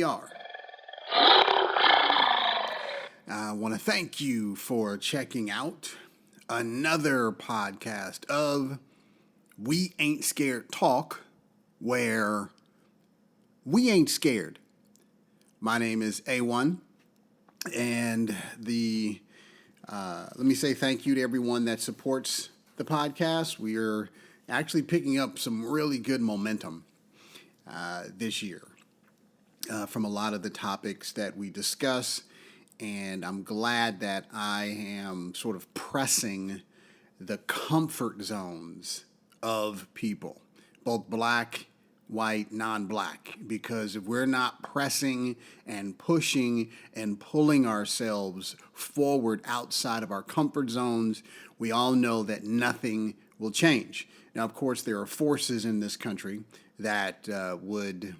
are. I want to thank you for checking out another podcast of We Ain't Scared Talk, where we ain't scared. My name is A1, and let me say thank you to everyone that supports the podcast. We are actually picking up some really good momentum this year from a lot of the topics that we discuss. And I'm glad that I am sort of pressing the comfort zones of people, both black, white, non-black, because if we're not pressing and pushing and pulling ourselves forward outside of our comfort zones, we all know that nothing will change. Now, of course, there are forces in this country that would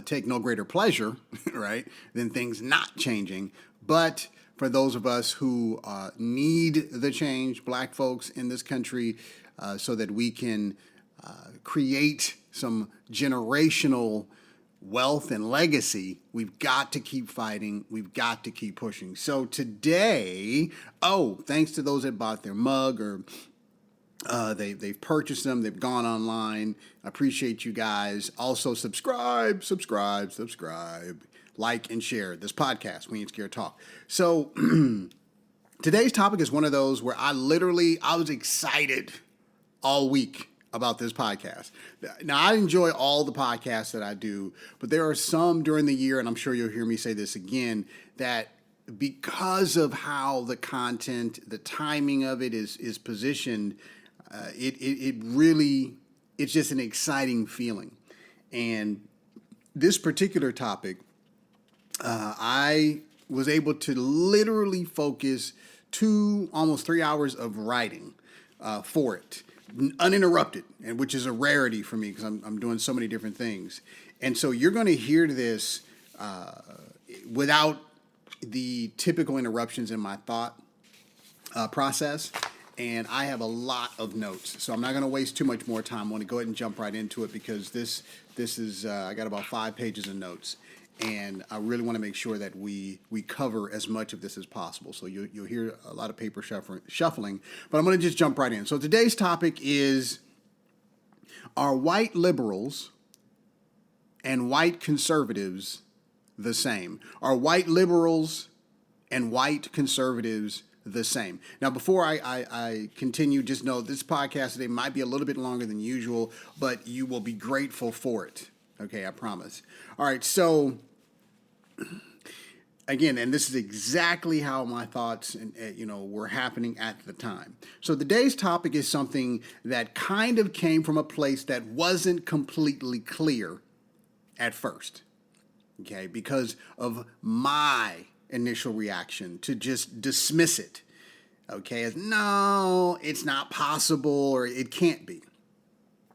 take no greater pleasure, right, than things not changing. But for those of us who need the change, black folks in this country, so that we can create some generational wealth and legacy, we've got to keep fighting. We've got to keep pushing. So today, thanks to those that bought their mug or they've purchased them. They've gone online. I appreciate you guys. Also, subscribe, like and share this podcast. We Ain't Scared Talk. So today's topic is one of those where I was excited all week about this podcast. Now, I enjoy all the podcasts that I do, but there are some during the year, and I'm sure you'll hear me say this again, that because of how the content, the timing of it is positioned, it's just an exciting feeling. And this particular topic, I was able to literally focus almost 3 hours of writing for it, uninterrupted, and which is a rarity for me because I'm doing so many different things. And so you're going to hear this without the typical interruptions in my thought process. And I have a lot of notes, so I'm not going to waste too much more time. I want to go ahead and jump right into it because this is I got about 5 pages of notes, and I really want to make sure that we cover as much of this as possible. So you'll hear a lot of paper shuffling, but I'm going to just jump right in. So today's topic is: are white liberals and white conservatives the same? Are white liberals and white conservatives the same? Now, before I continue, just know this podcast today might be a little bit longer than usual, but you will be grateful for it. Okay, I promise. All right, so again, and this is exactly how my thoughts were happening at the time. So today's topic is something that kind of came from a place that wasn't completely clear at first. Okay, because of my initial reaction to just dismiss it, okay, as no, it's not possible or it can't be.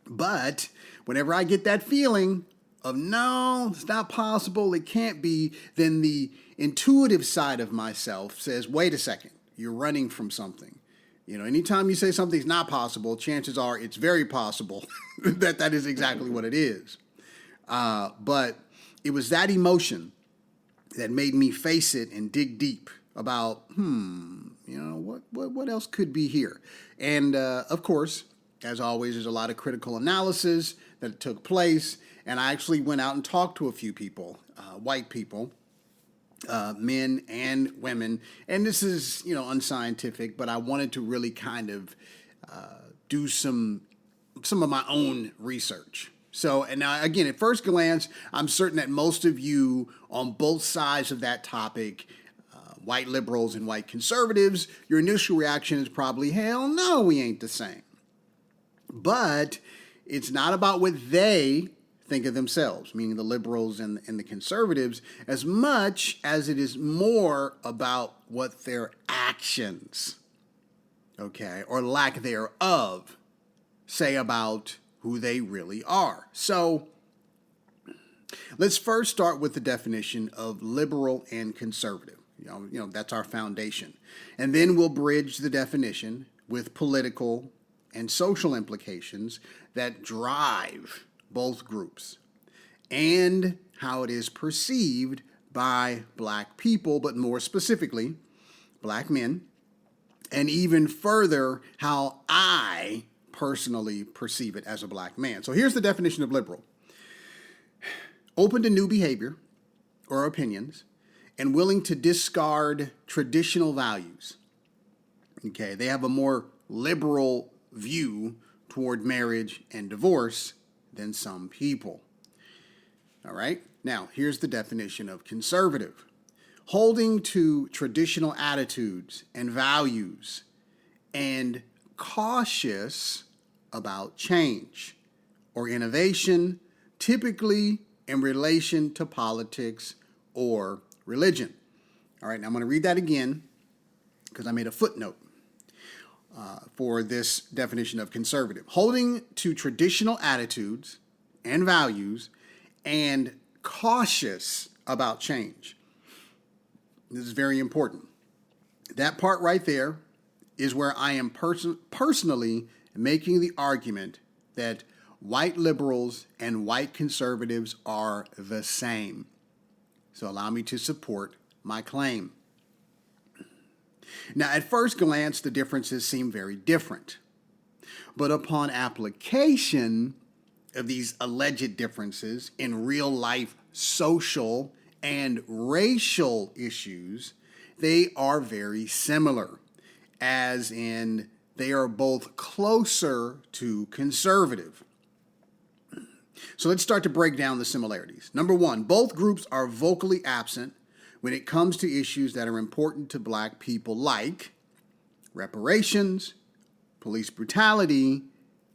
But whenever I get that feeling of no, it's not possible, it can't be, then the intuitive side of myself says, wait a second, you're running from something. Anytime you say something's not possible, chances are it's very possible that is exactly what it is. But it was that emotion that made me face it and dig deep about, what else could be here? And of course, as always, there's a lot of critical analysis that took place. And I actually went out and talked to a few people, white people, men and women. And this is, unscientific, but I wanted to really kind of do some of my own research. So, and now again, at first glance, I'm certain that most of you on both sides of that topic, white liberals and white conservatives, your initial reaction is probably, hell no, we ain't the same. But it's not about what they think of themselves, meaning the liberals and the conservatives, as much as it is more about what their actions, okay, or lack thereof, say about who they really are. So let's first start with the definition of liberal and conservative. That's our foundation. And then we'll bridge the definition with political and social implications that drive both groups and how it is perceived by black people, but more specifically, black men, and even further, how I personally perceive it as a black man. So here's the definition of liberal: open to new behavior or opinions and willing to discard traditional values. Okay, they have a more liberal view toward marriage and divorce than some people. All right, now here's the definition of conservative: holding to traditional attitudes and values and cautious about change or innovation, typically in relation to politics or religion. All right, now I'm going to read that again because I made a footnote for this definition of conservative: holding to traditional attitudes and values and cautious about change. This is very important. That part right there is where I am personally making the argument that white liberals and white conservatives are the same. So allow me to support my claim. Now, at first glance, the differences seem very different. But upon application of these alleged differences in real life social and racial issues, they are very similar, as in they are both closer to conservative. So let's start to break down the similarities. Number one, both groups are vocally absent when it comes to issues that are important to black people, like reparations, police brutality,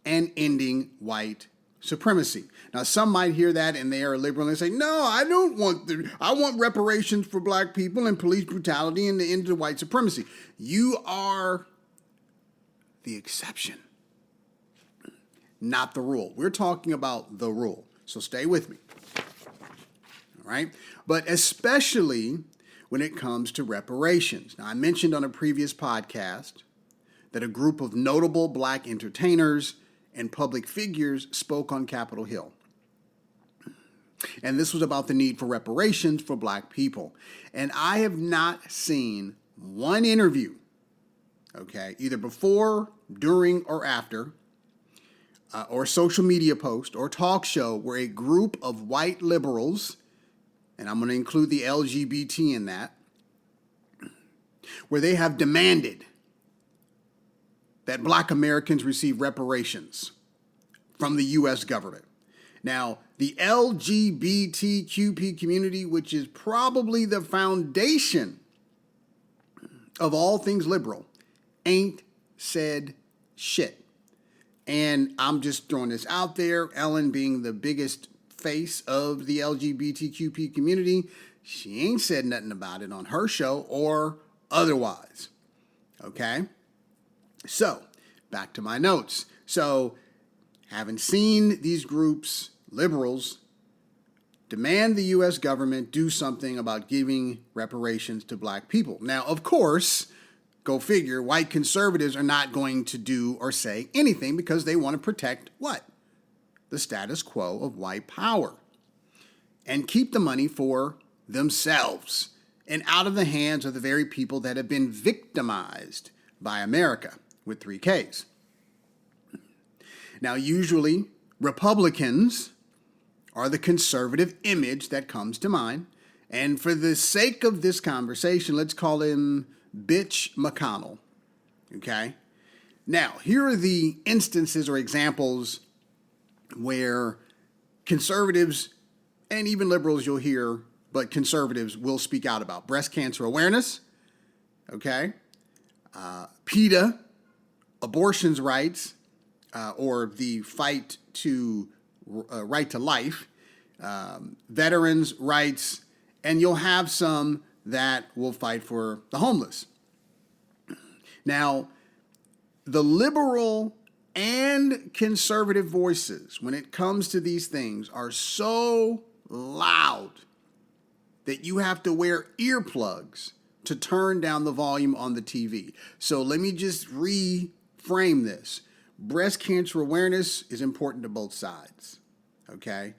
and ending white supremacy. Now, some might hear that and they are liberal and say, no, I want reparations for black people and police brutality and the end of white supremacy. You are the exception, not the rule. We're talking about the rule, so stay with me. All right? But especially when it comes to reparations. Now, I mentioned on a previous podcast that a group of notable black entertainers and public figures spoke on Capitol Hill. And this was about the need for reparations for black people. And I have not seen one interview, okay, either before, during, or after, or social media post or talk show where a group of white liberals, and I'm going to include the LGBT in that, where they have demanded that black Americans receive reparations from the U.S. government. Now, the LGBTQP community, which is probably the foundation of all things liberal, ain't said shit. And I'm just throwing this out there. Ellen, being the biggest face of the LGBTQP community, she ain't said nothing about it on her show or otherwise. Okay? So, back to my notes. So, having seen these groups, liberals, demand the U.S. government do something about giving reparations to black people. Now, of course, go figure, white conservatives are not going to do or say anything because they want to protect what? The status quo of white power and keep the money for themselves and out of the hands of the very people that have been victimized by America with 3 Ks. Now, usually, Republicans are the conservative image that comes to mind. And for the sake of this conversation, let's call him Bitch McConnell. Okay? Now, here are the instances or examples where conservatives and even liberals you'll hear, but conservatives will speak out about breast cancer awareness, okay? PETA, abortion's rights, or the fight to right to life, veterans' rights, and you'll have some that will fight for the homeless. Now, the liberal and conservative voices, when it comes to these things, are so loud that you have to wear earplugs to turn down the volume on the TV. So let me just reframe this. Breast cancer awareness is important to both sides, okay?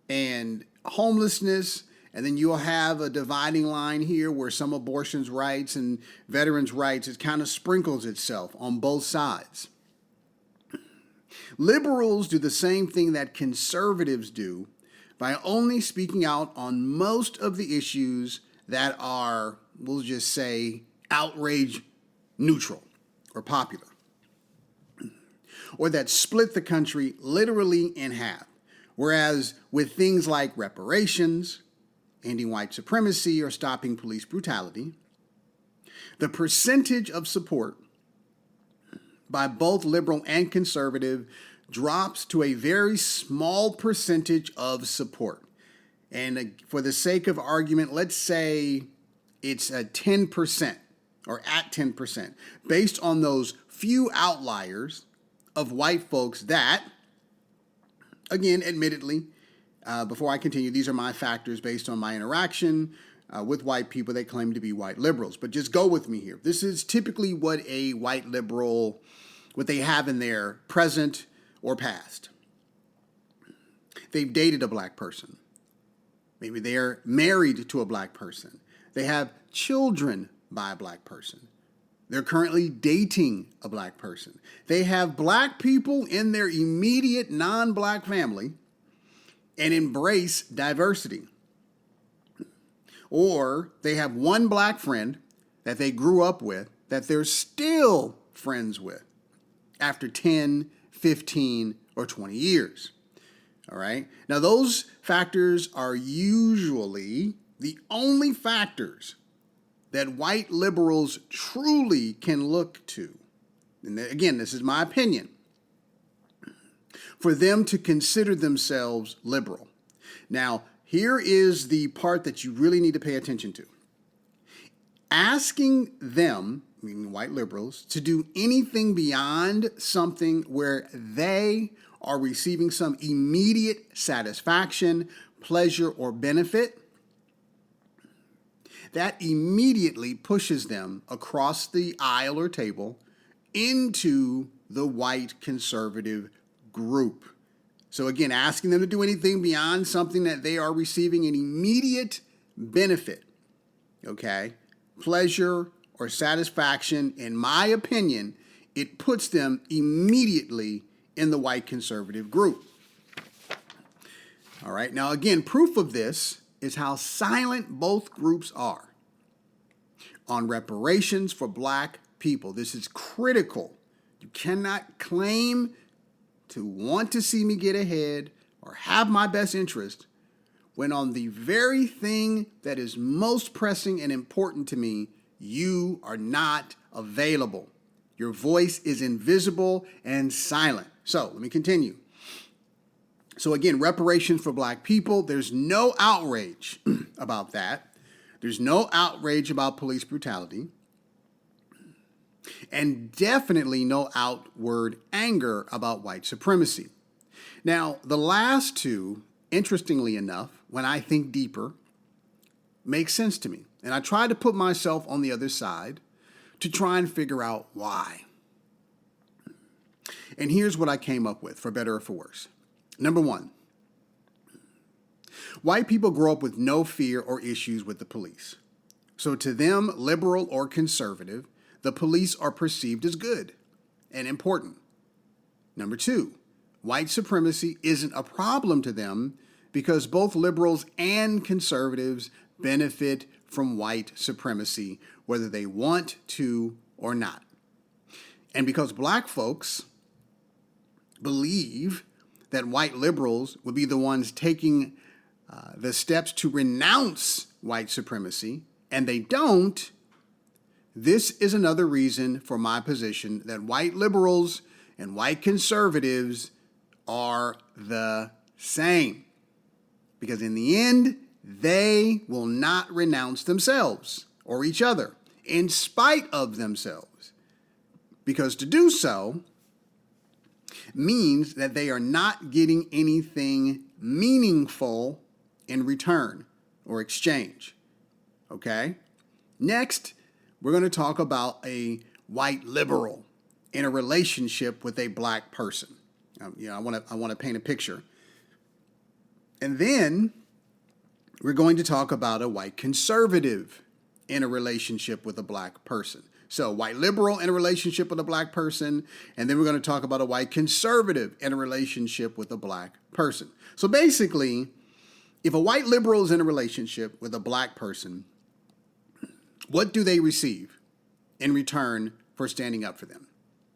and homelessness. And then you'll have a dividing line here where some abortions rights and veterans' rights, it kind of sprinkles itself on both sides. Liberals do the same thing that conservatives do by only speaking out on most of the issues that are, we'll just say, outrage neutral or popular, or that split the country literally in half. Whereas with things like reparations, ending white supremacy, or stopping police brutality, the percentage of support by both liberal and conservative drops to a very small percentage of support. And for the sake of argument, let's say it's a 10% or at 10%, based on those few outliers of white folks that, again, admittedly, before I continue, these are my factors based on my interaction with white people that claim to be white liberals. But just go with me here. This is typically what a white liberal, what they have in their present or past. They've dated a black person. Maybe they're married to a black person. They have children by a black person. They're currently dating a black person. They have black people in their immediate non-black family and embrace diversity. Or they have one black friend that they grew up with that they're still friends with after 10, 15, or 20 years. All right? Now, those factors are usually the only factors that white liberals truly can look to. And again, this is my opinion, for them to consider themselves liberal. Now, here is the part that you really need to pay attention to. Asking them, meaning white liberals, to do anything beyond something where they are receiving some immediate satisfaction, pleasure, or benefit, that immediately pushes them across the aisle or table into the white conservative group. So again, asking them to do anything beyond something that they are receiving an immediate benefit, okay, pleasure or satisfaction, in my opinion, it puts them immediately in the white conservative group. All right, now again, proof of this is how silent both groups are on reparations for black people. This is critical. You cannot claim to want to see me get ahead or have my best interest when on the very thing that is most pressing and important to me, you are not available. Your voice is invisible and silent. So let me continue. So again, reparations for black people, there's no outrage about that. There's no outrage about police brutality. And definitely no outward anger about white supremacy. Now, the last two, interestingly enough, when I think deeper, make sense to me. And I try to put myself on the other side to try and figure out why. And here's what I came up with, for better or for worse. Number one, white people grow up with no fear or issues with the police. So to them, liberal or conservative, the police are perceived as good and important. Number two, white supremacy isn't a problem to them because both liberals and conservatives benefit from white supremacy, whether they want to or not. And because black folks believe that white liberals would be the ones taking the steps to renounce white supremacy, and they don't, this is another reason for my position that white liberals and white conservatives are the same. Because in the end, they will not renounce themselves or each other in spite of themselves. Because to do so means that they are not getting anything meaningful in return or exchange. Okay? Next, we're going to talk about a white liberal in a relationship with a black person. I want to paint a picture. And then we're going to talk about a white conservative in a relationship with a black person. So white liberal in a relationship with a black person, and then we're going to talk about a white conservative in a relationship with a black person. So basically, if a white liberal is in a relationship with a black person, what do they receive in return for standing up for them?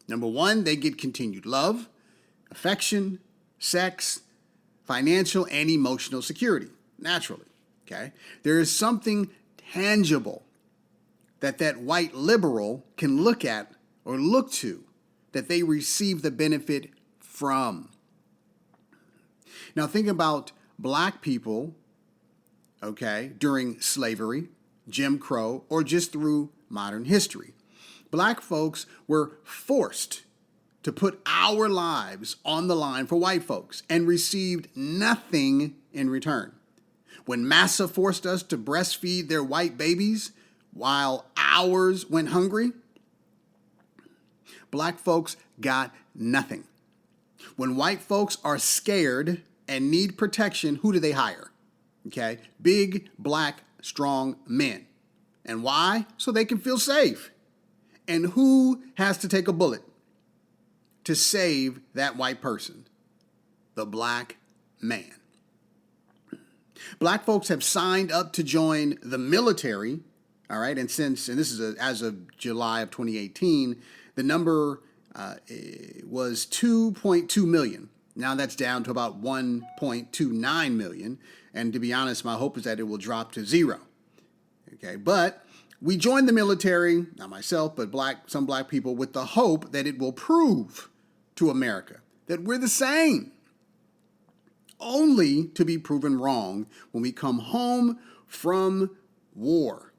Number one, they get continued love, affection, sex, financial, and emotional security, naturally. Okay? There is something tangible that white liberal can look at or look to that they receive the benefit from. Now think about black people, okay, during slavery, Jim Crow, or just through modern history. Black folks were forced to put our lives on the line for white folks and received nothing in return. When Massa forced us to breastfeed their white babies while ours went hungry, black folks got nothing. When white folks are scared and need protection, who do they hire? Okay, big, black, strong men. And why? So they can feel safe. And who has to take a bullet to save that white person? The black man. Black folks have signed up to join the military, all right, and this is as of July of 2018, the number was 2.2 million. Now that's down to about 1.29 million, and to be honest, my hope is that it will drop to zero. Okay, but we joined the military, not myself, but some black people, with the hope that it will prove to America that we're the same, only to be proven wrong when we come home from war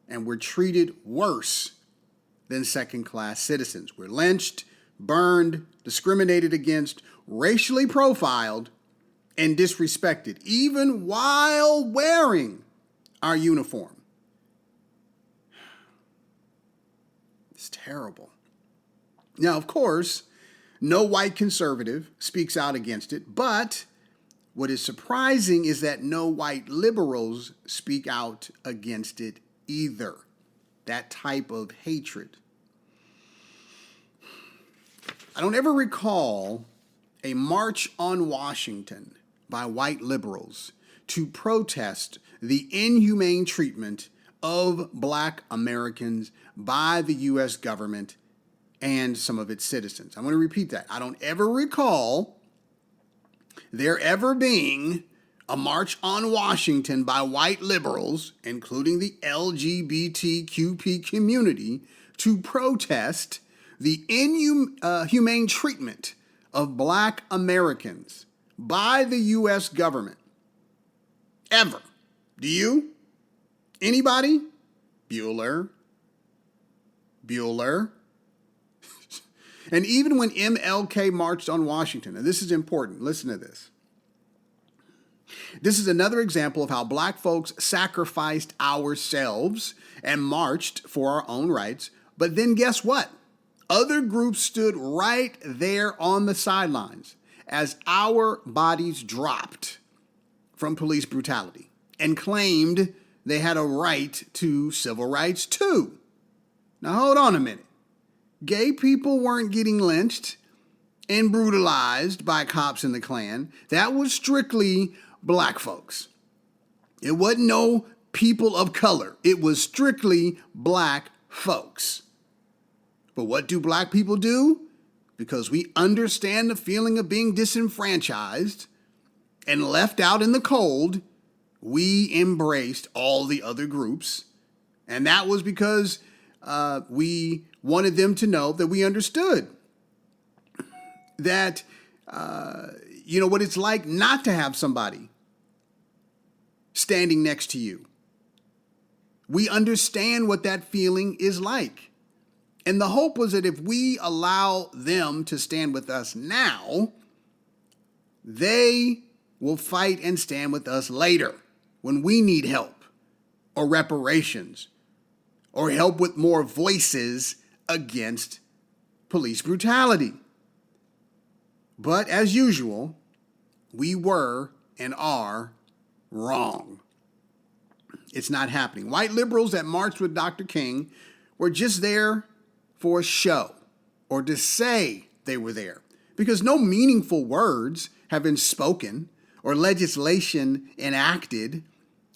and we're treated worse than second-class citizens. We're lynched, burned, discriminated against, racially profiled, and disrespected, even while wearing our uniform. It's terrible. Now, of course, no white conservative speaks out against it, but what is surprising is that no white liberals speak out against it either. That type of hatred. I don't ever recall a march on Washington by white liberals to protest the inhumane treatment of black Americans by the U.S. government and some of its citizens. I'm going to repeat that. I don't ever recall there ever being a march on Washington by white liberals, including the LGBTQP community, to protest the inhumane treatment of black Americans by the U.S. government. Ever. Do you? Anybody? Bueller. And even when MLK marched on Washington, and this is important, listen to this. This is another example of how black folks sacrificed ourselves and marched for our own rights. But then guess what? Other groups stood right there on the sidelines as our bodies dropped from police brutality and claimed they had a right to civil rights too. Now hold on a minute. Gay people weren't getting lynched and brutalized by cops in the Klan. That was strictly black folks. It wasn't no people of color. It was strictly black folks. But what do black people do? Because we understand the feeling of being disenfranchised and left out in the cold, we embraced all the other groups. And that was because we wanted them to know that we understood that, what it's like not to have somebody standing next to you. We understand what that feeling is like. And the hope was that if we allow them to stand with us now, they will fight and stand with us later when we need help or reparations or help with more voices against police brutality. But as usual, we were and are wrong. It's not happening. White liberals that marched with Dr. King were just there for a show or to say they were there because no meaningful words have been spoken or legislation enacted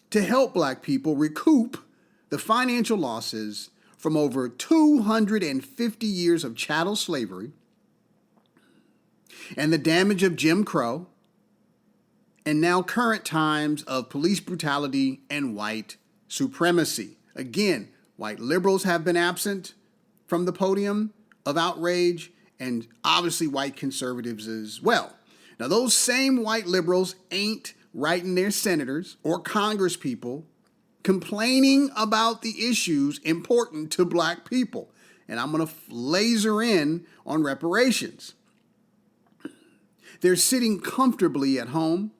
to help black people recoup the financial losses from over 250 years of chattel slavery and the damage of Jim Crow and now current times of police brutality and white supremacy. Again, white liberals have been absent from the podium of outrage, and obviously white conservatives as well. Now, those same white liberals ain't writing their senators or congresspeople complaining about the issues important to black people. And I'm going to laser in on reparations. They're sitting comfortably at home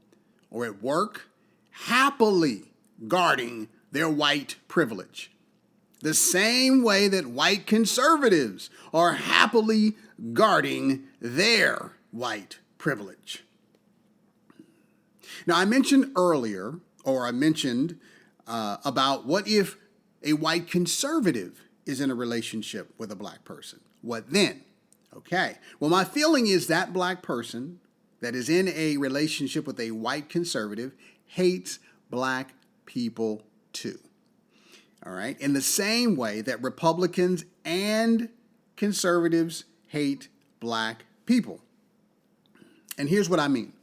or at work, happily guarding their white privilege. The same way that white conservatives are happily guarding their white privilege. Now, I mentioned earlier, about what if a white conservative is in a relationship with a black person? What then? Okay. Well, my feeling is that black person that is in a relationship with a white conservative hates black people too. All right. In the same way that Republicans and conservatives hate black people. And here's what I mean.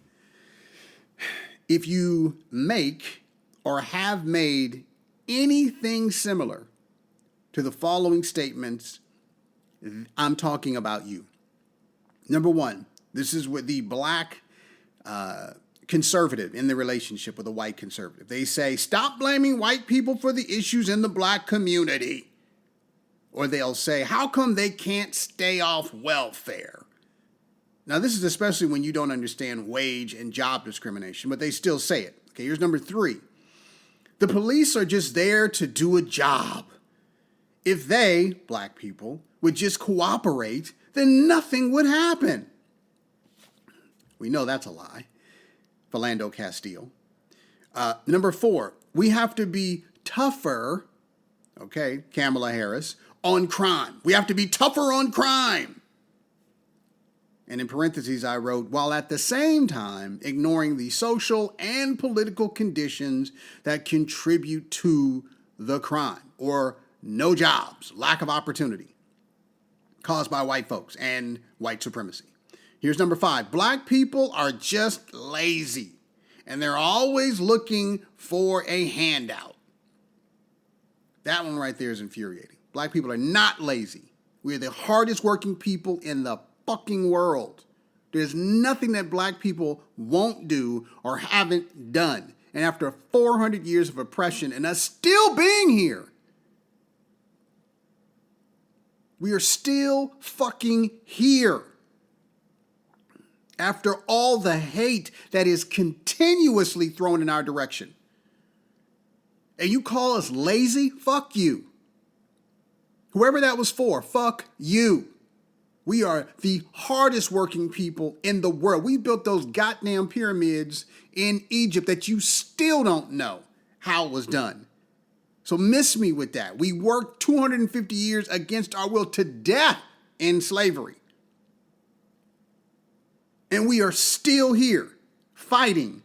If you make or have made anything similar to the following statements, I'm talking about you. Number one, this is with the black conservative in the relationship with a white conservative. They say, stop blaming white people for the issues in the black community. Or they'll say, how come they can't stay off welfare? Now, this is especially when you don't understand wage and job discrimination, but they still say it. Okay, here's number three. The police are just there to do a job. If they, black people, would just cooperate, then nothing would happen. We know that's a lie. Philando Castile. Number four, we have to be tougher, okay, Kamala Harris, on crime. We have to be tougher on crime. And in parentheses, I wrote, while at the same time ignoring the social and political conditions that contribute to the crime, or no jobs, lack of opportunity, caused by white folks and white supremacy. Here's number five. Black people are just lazy, and they're always looking for a handout. That one right there is infuriating. Black people are not lazy. We are the hardest working people in the fucking world. There's nothing that black people won't do or haven't done. And after 400 years of oppression and us still being here, we are still fucking here. After all the hate that is continuously thrown in our direction. And you call us lazy? Fuck you. Whoever that was for, fuck you. We are the hardest working people in the world. We built those goddamn pyramids in Egypt that you still don't know how it was done. So miss me with that. We worked 250 years against our will to death in slavery. And we are still here fighting.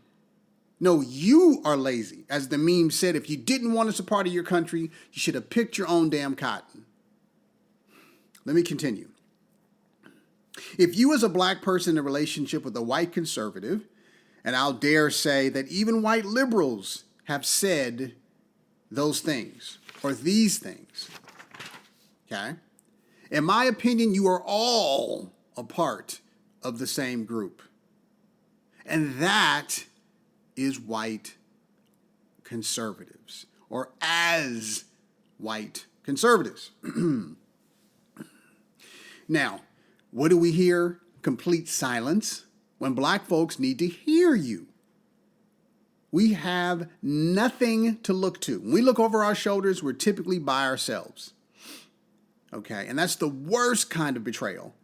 No, you are lazy. As the meme said, if you didn't want us a part of your country, you should have picked your own damn cotton. Let me continue. If you as a black person in a relationship with a white conservative, and I'll dare say that even white liberals have said those things or these things, okay? In my opinion, you are all a part of the same group. And that is white conservatives, or as white conservatives. Now, what do we hear? Complete silence when black folks need to hear you. We have nothing to look to. When we look over our shoulders, we're typically by ourselves. Okay, and that's the worst kind of betrayal.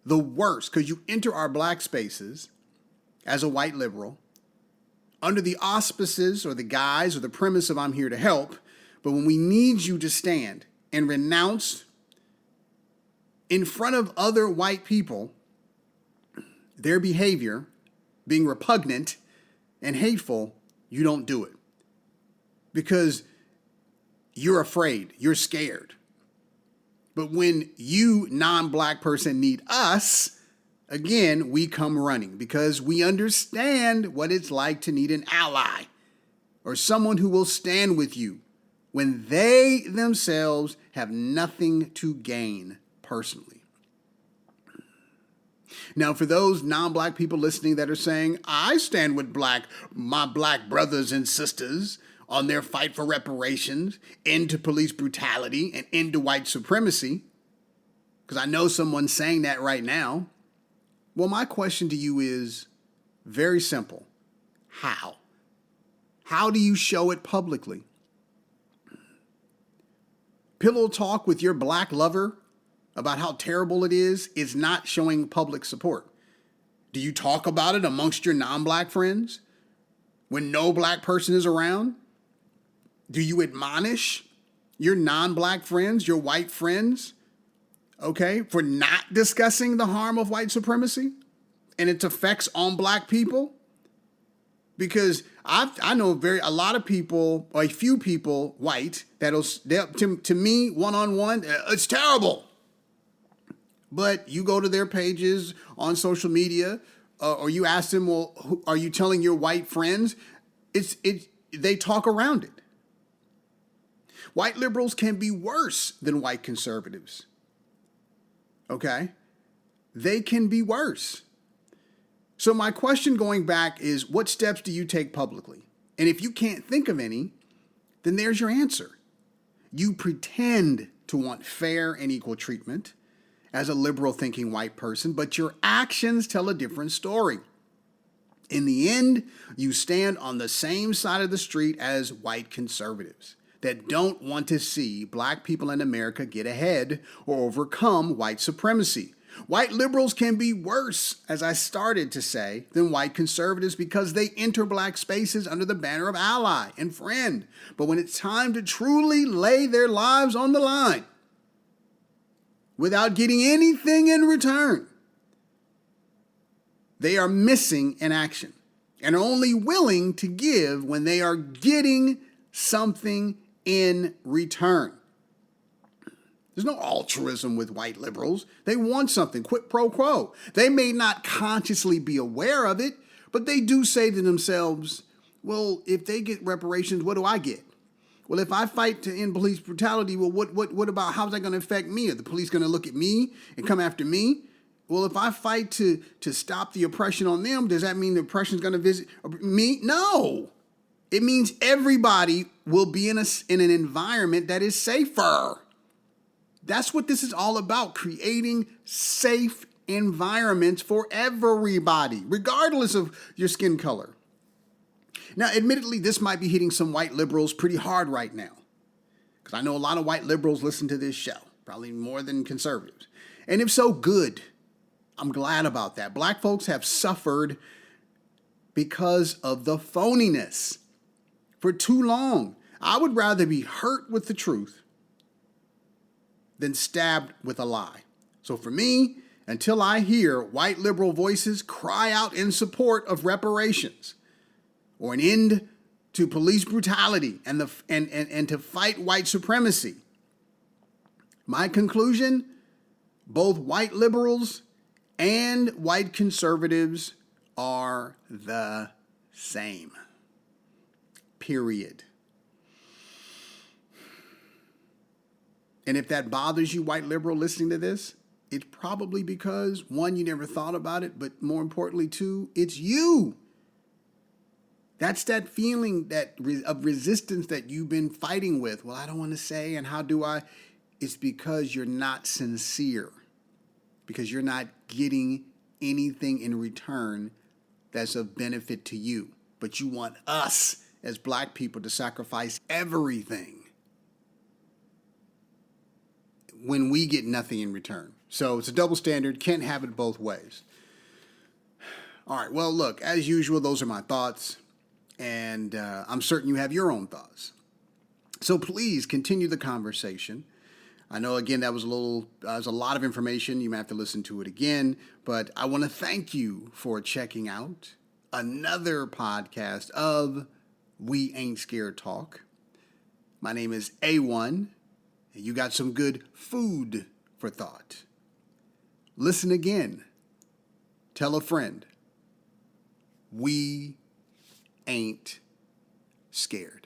The worst, because you enter our black spaces as a white liberal, under the auspices or the guise or the premise of I'm here to help, but when we need you to stand and renounce in front of other white people their behavior being repugnant and hateful, you don't do it. Because you're afraid, you're scared. But when you, non-black person, need us, again, we come running because we understand what it's like to need an ally or someone who will stand with you when they themselves have nothing to gain personally. Now, for those non-black people listening that are saying, I stand with my black brothers and sisters on their fight for reparations, end to police brutality, and end to white supremacy, because I know someone's saying that right now. Well, my question to you is very simple. How? How do you show it publicly? Pillow talk with your black lover about how terrible it is not showing public support. Do you talk about it amongst your non-black friends when no black person is around? Do you admonish your non-black friends, your white friends, okay, for not discussing the harm of white supremacy and its effects on black people? Because I know a lot of people, or a few people, white, to me, one-on-one, it's terrible. But you go to their pages on social media, or you ask them, well, are you telling your white friends? They talk around it. White liberals can be worse than white conservatives. Okay? They can be worse. So my question going back is, what steps do you take publicly? And if you can't think of any, then there's your answer. You pretend to want fair and equal treatment as a liberal thinking white person, but your actions tell a different story. In the end, you stand on the same side of the street as white conservatives that don't want to see black people in America get ahead or overcome white supremacy. White liberals can be worse, as I started to say, than white conservatives because they enter black spaces under the banner of ally and friend. But when it's time to truly lay their lives on the line without getting anything in return, they are missing in action and are only willing to give when they are getting something in return. There's no altruism with white liberals. They want something, quid pro quo. They may not consciously be aware of it, but they do say to themselves, well, if they get reparations, what do I get? Well, if I fight to end police brutality, well, what about, how's that going to affect me? Are the police going to look at me and come after me? Well, if I fight to stop the oppression on them, does that mean the oppression is going to visit me? No. It means everybody will be in an environment that is safer. That's what this is all about, creating safe environments for everybody, regardless of your skin color. Now, admittedly, this might be hitting some white liberals pretty hard right now, because I know a lot of white liberals listen to this show, probably more than conservatives. And if so, good. I'm glad about that. Black folks have suffered because of the phoniness for too long. I would rather be hurt with the truth than stabbed with a lie. So for me, until I hear white liberal voices cry out in support of reparations or an end to police brutality and to fight white supremacy, my conclusion, both white liberals and white conservatives are the same. Period. And if that bothers you, white liberal, listening to this, it's probably because, one, you never thought about it, but more importantly, two, it's you. That's that feeling of resistance that you've been fighting with. Well, I don't want to say, and how do I? It's because you're not sincere, because you're not getting anything in return that's of benefit to you. But you want us as black people to sacrifice everything when we get nothing in return. So it's a double standard, can't have it both ways. All right, well, look, as usual, those are my thoughts. And I'm certain you have your own thoughts. So please continue the conversation. I know, again, that was a lot of information. You may have to listen to it again. But I want to thank you for checking out another podcast of We Ain't Scared Talk. My name is A1, and you got some good food for thought. Listen again. Tell a friend. We ain't scared.